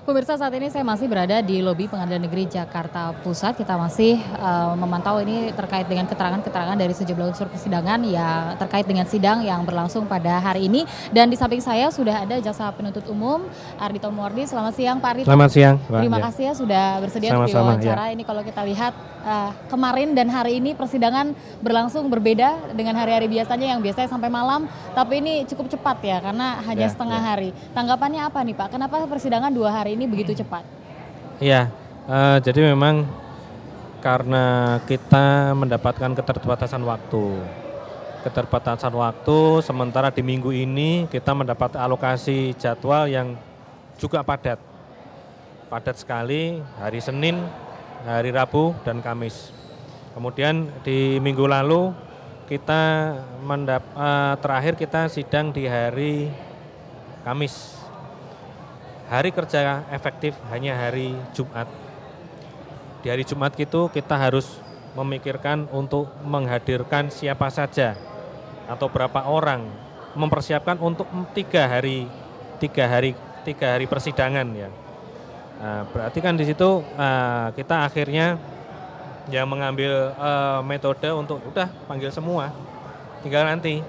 Pemirsa, saat ini saya masih berada di lobi Pengadilan Negeri Jakarta Pusat. Kita masih memantau ini terkait dengan keterangan-keterangan dari sejumlah unsur persidangan yang terkait dengan sidang yang berlangsung pada hari ini. Dan di samping saya sudah ada Jaksa Penuntut Umum Ardhito Muwardi. Selamat siang Pak Ardhito. Selamat siang, Pak. Terima Ya. kasih ya sudah bersedia untuk Sama-sama, diwawancara. Ini kalau kita lihat kemarin dan hari ini persidangan berlangsung berbeda dengan hari-hari biasanya yang biasanya sampai malam. Tapi ini cukup cepat ya karena hanya setengah hari. Tanggapannya apa nih Pak? Kenapa persidangan 2 hari ini begitu cepat? Iya, jadi memang karena kita mendapatkan keterbatasan waktu, sementara di minggu ini kita mendapat alokasi jadwal yang juga padat sekali, hari Senin, hari Rabu, dan Kamis. Kemudian di minggu lalu kita terakhir kita sidang di hari Kamis. Hari kerja efektif hanya hari Jumat. Di hari Jumat itu kita harus memikirkan untuk menghadirkan siapa saja atau berapa orang, mempersiapkan untuk 3 hari persidangan ya. Nah, berarti kan di situ kita akhirnya ya mengambil metode untuk udah panggil semua, tinggal nanti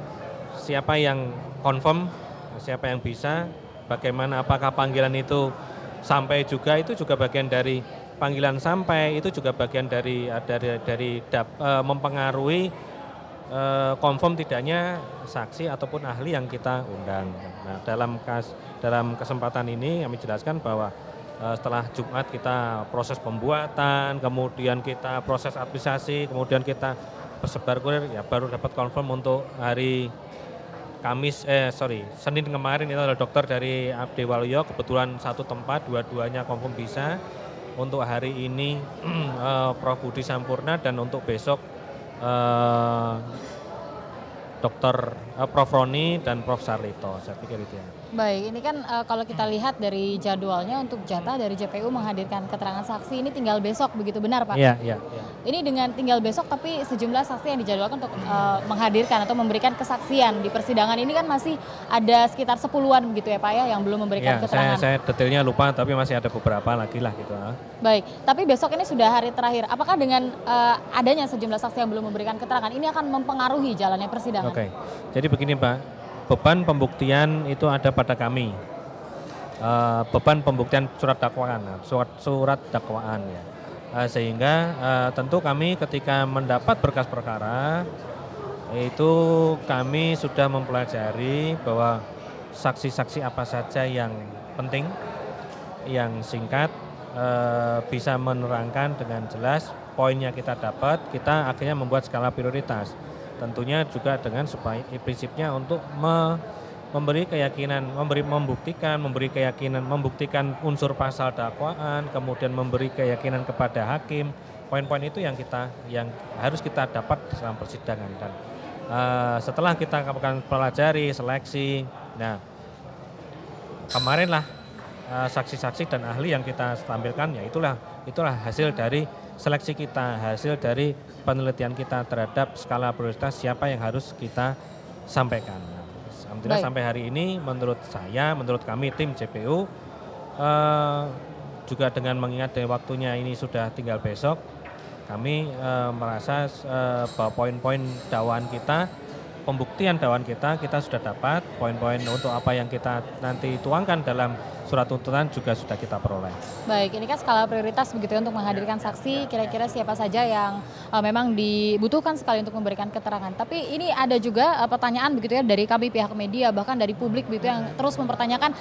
siapa yang confirm, siapa yang bisa. Bagaimana apakah panggilan itu sampai juga, itu juga bagian dari panggilan sampai, itu juga bagian dari mempengaruhi confirm tidaknya saksi ataupun ahli yang kita undang. Nah, dalam kesempatan ini kami jelaskan bahwa setelah Jumat kita proses pembuatan, kemudian kita proses administrasi, kemudian kita persebar kurir, ya baru dapat confirm untuk hari Senin kemarin itu adalah dokter dari Abdiwaluyo, kebetulan satu tempat, dua-duanya confirm bisa. Untuk hari ini Prof. Budi Sampurna, dan untuk besok Prof. Roni dan Prof. Sarlito, saya pikir itu ya. Baik, ini kan kalau kita lihat dari jadwalnya untuk jatah dari JPU menghadirkan keterangan saksi ini tinggal besok, begitu benar Pak? Iya. Ini dengan tinggal besok tapi sejumlah saksi yang dijadwalkan untuk menghadirkan atau memberikan kesaksian di persidangan ini kan masih ada sekitar 10-an begitu ya Pak ya yang belum memberikan keterangan. Saya detailnya lupa tapi masih ada beberapa lagi lah gitu. Baik, tapi besok ini sudah hari terakhir. Apakah dengan adanya sejumlah saksi yang belum memberikan keterangan ini akan mempengaruhi jalannya persidangan? Oke, jadi begini Pak, beban pembuktian itu ada pada kami. Beban pembuktian surat dakwaan ya. Sehingga tentu kami ketika mendapat berkas perkara itu kami sudah mempelajari bahwa saksi-saksi apa saja yang penting, yang singkat, bisa menerangkan dengan jelas poinnya kita dapat, kita akhirnya membuat skala prioritas. Tentunya juga dengan supaya prinsipnya untuk memberi keyakinan, membuktikan unsur pasal dakwaan, kemudian memberi keyakinan kepada hakim. Poin-poin itu yang harus kita dapat dalam persidangan. Dan setelah kita akan pelajari, seleksi, nah kemarinlah saksi-saksi dan ahli yang kita tampilkan, ya itulah hasil dari seleksi kita, hasil dari penelitian kita terhadap skala prioritas siapa yang harus kita sampaikan. Alhamdulillah sampai hari ini menurut kami tim JPU juga dengan mengingat dari waktunya ini sudah tinggal besok, kami merasa bahwa poin-poin dakwaan kita, pembuktian dakwaan kita sudah dapat, poin-poin untuk apa yang kita nanti tuangkan dalam surat tuntutan juga sudah kita peroleh. Baik, ini kan skala prioritas begitu ya untuk menghadirkan saksi, kira-kira siapa saja yang memang dibutuhkan sekali untuk memberikan keterangan. Tapi ini ada juga pertanyaan begitu ya dari kami pihak media, bahkan dari publik begitu yang terus mempertanyakan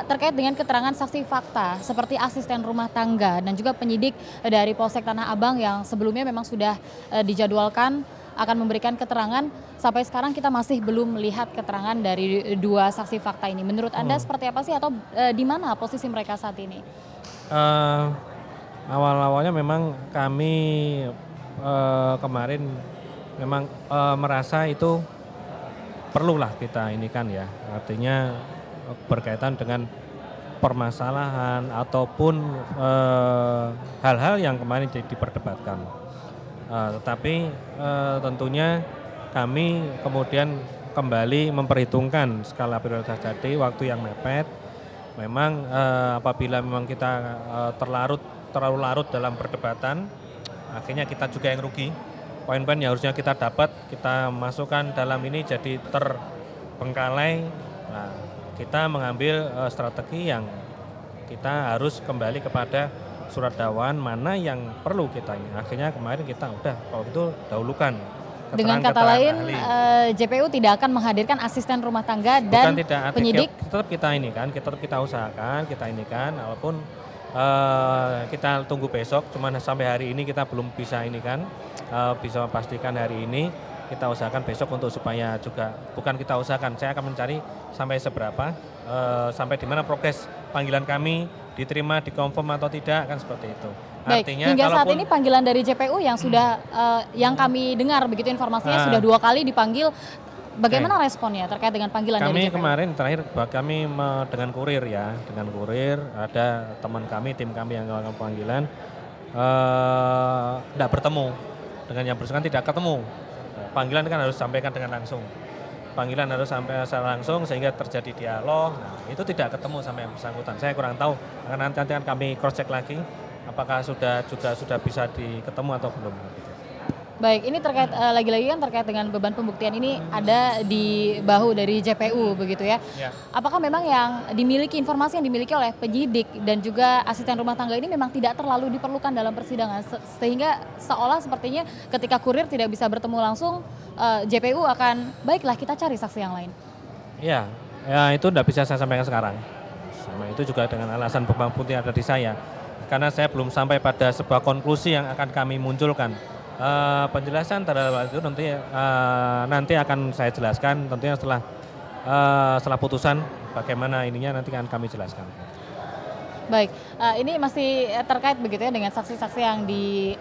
terkait dengan keterangan saksi fakta seperti asisten rumah tangga dan juga penyidik dari Polsek Tanah Abang yang sebelumnya memang sudah dijadwalkan akan memberikan keterangan. Sampai sekarang kita masih belum melihat keterangan dari 2 saksi fakta ini. Menurut Anda seperti apa sih atau di mana posisi mereka saat ini? Awal-awalnya memang kami kemarin memang merasa itu perlulah kita ini kan ya. Artinya berkaitan dengan permasalahan ataupun hal-hal yang kemarin diperdebatkan. Tetapi tentunya kami kemudian kembali memperhitungkan skala prioritas tadi, waktu yang mepet, Memang apabila memang kita terlalu larut dalam perdebatan, akhirnya kita juga yang rugi. Poin-poin yang harusnya kita dapat, kita masukkan dalam ini jadi terbengkalai. Nah, kita mengambil strategi yang kita harus kembali kepada surat dakwaan mana yang perlu kita ini. Akhirnya kemarin kita udah kalau itu dahulukan. Dengan kata lain, JPU tidak akan menghadirkan asisten rumah tangga dan penyidik. Tetap kita ini kan, tetap kita usahakan, kita ini kan, walaupun kita tunggu besok. Cuman sampai hari ini kita belum bisa ini kan, bisa memastikan hari ini. Kita usahakan besok untuk supaya juga bukan kita usahakan, saya akan mencari sampai seberapa, sampai di mana progres panggilan kami diterima, dikonfirm atau tidak kan seperti itu. Baik, artinya hingga saat ini panggilan dari JPU yang sudah yang kami dengar begitu informasinya sudah 2 kali dipanggil. Bagaimana responnya terkait dengan panggilan dari JPU? Kami kemarin terakhir kami dengan kurir ya, dengan kurir ada teman kami, tim kami yang melakukan panggilan tidak bertemu dengan yang bersangkutan, tidak ketemu. Panggilan kan harus sampaikan dengan langsung. Panggilan harus sampai secara langsung sehingga terjadi dialog. Nah, itu tidak ketemu sama yang bersangkutan. Saya kurang tahu. Karena nanti akan kami cross check lagi apakah sudah bisa ketemu atau belum. Baik, ini terkait lagi-lagi kan terkait dengan beban pembuktian ini ada di bahu dari JPU begitu ya. Apakah memang yang dimiliki informasi yang dimiliki oleh penyidik dan juga asisten rumah tangga ini memang tidak terlalu diperlukan dalam persidangan sehingga seolah sepertinya ketika kurir tidak bisa bertemu langsung JPU akan baiklah kita cari saksi yang lain. Ya itu tidak bisa saya sampaikan sekarang. Sama itu juga dengan alasan beban pembuktian ada di saya. Karena saya belum sampai pada sebuah konklusi yang akan kami munculkan. Penjelasan terhadap itu nanti akan saya jelaskan tentunya setelah putusan bagaimana ininya nanti akan kami jelaskan. Baik, ini masih terkait begitu ya dengan saksi-saksi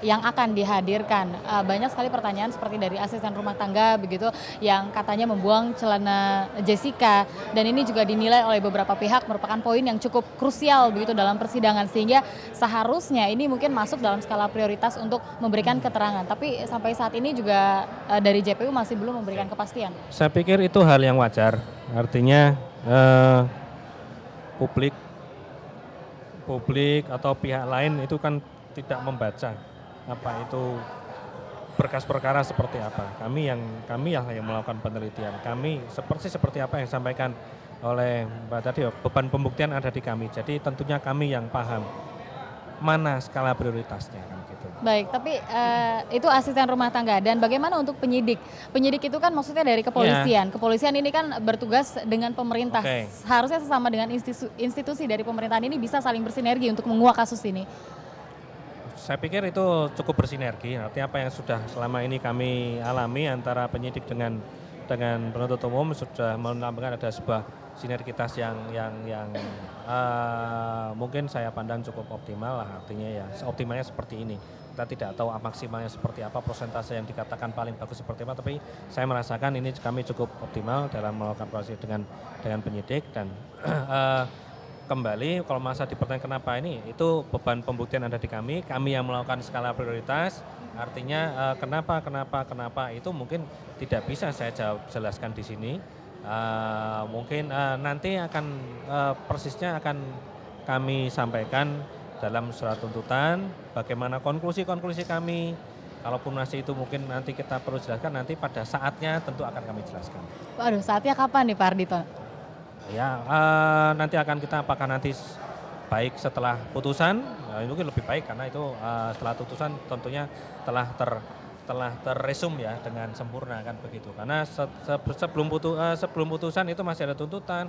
yang akan dihadirkan. Banyak sekali pertanyaan seperti dari asisten rumah tangga begitu yang katanya membuang celana Jessica dan ini juga dinilai oleh beberapa pihak merupakan poin yang cukup krusial begitu dalam persidangan sehingga seharusnya ini mungkin masuk dalam skala prioritas untuk memberikan keterangan. Tapi sampai saat ini juga dari JPU masih belum memberikan kepastian. Saya pikir itu hal yang wajar. Artinya publik atau pihak lain itu kan tidak membaca apa itu berkas perkara seperti apa. Kami yang melakukan penelitian. Kami seperti apa yang disampaikan oleh Mbak tadi, beban pembuktian ada di kami. Jadi tentunya kami yang paham mana skala prioritasnya kan gitu. Baik, tapi itu asisten rumah tangga dan bagaimana untuk penyidik? Penyidik itu kan maksudnya dari kepolisian. Kepolisian ini kan bertugas dengan pemerintah. Seharusnya sesama dengan institusi dari pemerintahan ini bisa saling bersinergi untuk menguak kasus ini. Saya pikir itu cukup bersinergi. Artinya apa yang sudah selama ini kami alami antara penyidik dengan penuntut umum sudah menambahkan ada sebuah sinergitas yang mungkin saya pandang cukup optimal lah, artinya ya optimalnya seperti ini. Kita tidak tahu maksimalnya seperti apa, persentase yang dikatakan paling bagus seperti apa, tapi saya merasakan ini kami cukup optimal dalam melakukan proses dengan penyidik dan kembali kalau masa dipertanyakan kenapa ini, itu beban pembuktian ada di kami yang melakukan skala prioritas, artinya kenapa itu mungkin tidak bisa saya jelaskan di sini. Mungkin nanti akan persisnya akan kami sampaikan dalam surat tuntutan bagaimana konklusi kami. Kalaupun masih itu mungkin nanti kita perlu jelaskan, nanti pada saatnya tentu akan kami jelaskan. Waduh, saatnya kapan nih Pak Ardhito? Ya nanti akan kita apakah nanti baik setelah putusan, mungkin lebih baik karena itu setelah putusan tentunya telah terresum ya dengan sempurna kan begitu. Karena sebelum putusan itu masih ada tuntutan.